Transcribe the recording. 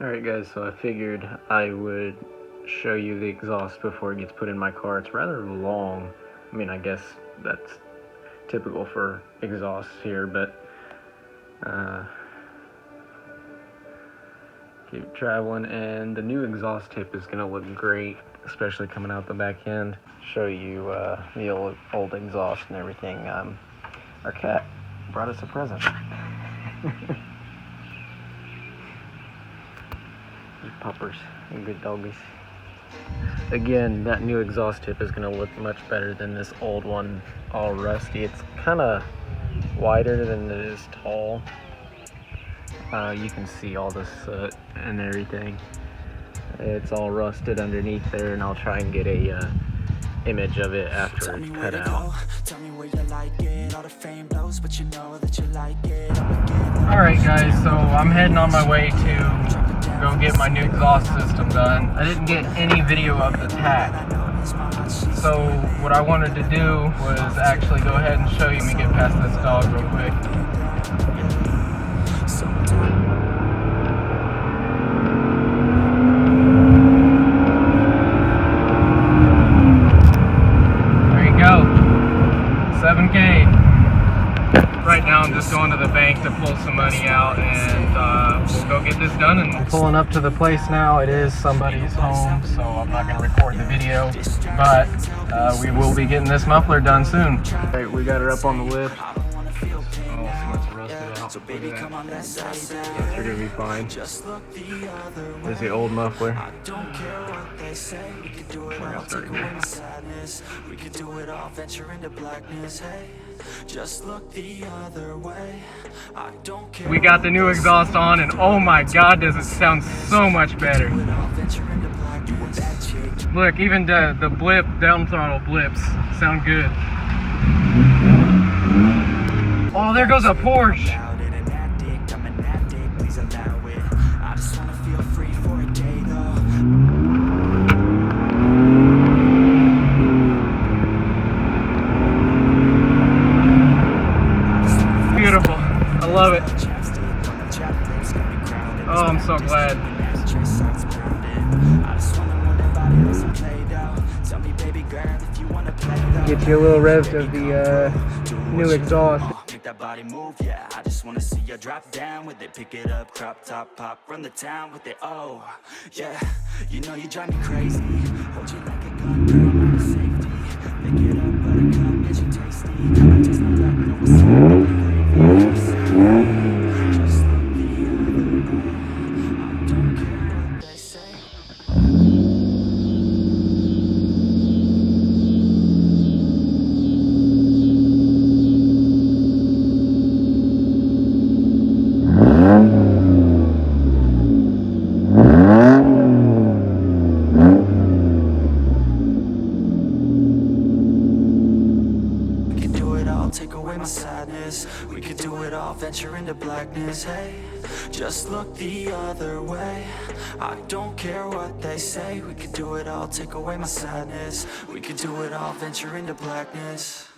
Alright guys, so I figured I would show you the exhaust before it gets put in my car. It's rather long. I mean, I guess that's typical for exhausts here, but keep traveling, and the new exhaust tip is gonna look great, especially coming out the back end. Show you the old exhaust and everything. Our cat brought us a present. Puppers and good doggies. Again, that new exhaust tip is going to look much better than this old one, all rusty. It's kind of wider than it is tall. You can see all the soot and everything. It's all rusted underneath there, and I'll try and get a image of it after it's cut out. Alright guys, so I'm heading on my way to go get my new exhaust system done. I didn't get any video of the tack, so what I wanted to do was actually go ahead and show you. Let me get past this dog real quick. There you go, 7K. Right now I'm just going to the bank to pull some money out, and we'll go get this done. And I'm pulling up to the place now. It is somebody's home, so I'm not going to record the video, but we will be getting this muffler done soon. Alright, we got her up on the lift. So baby, come on, let's yes, you're gonna be fine. There's the old muffler. We could do it all, venture into blackness. Hey, just look the other way. I don't care. We got the new exhaust on, and oh my god, does it sound so much better. Look, even the blip, down throttle blips sound good. Oh, there goes a Porsche. Beautiful. I love it. Oh, I'm so glad. Get you a little revs of the new exhaust. That body move, yeah, I just wanna see you drop down with it, pick it up, crop top, pop, run the town with it, oh, yeah, you know you drive me crazy, hold you like a gun, girl, I'm out of safety, pick it up, buttercup, get you tasty, I taste my black, no it's gravy, just look the other way, I don't care what they say. Take away my sadness, we could do it all, venture into blackness. Hey, just look the other way, I don't care what they say. We could do it all, take away my sadness, we could do it all, venture into blackness.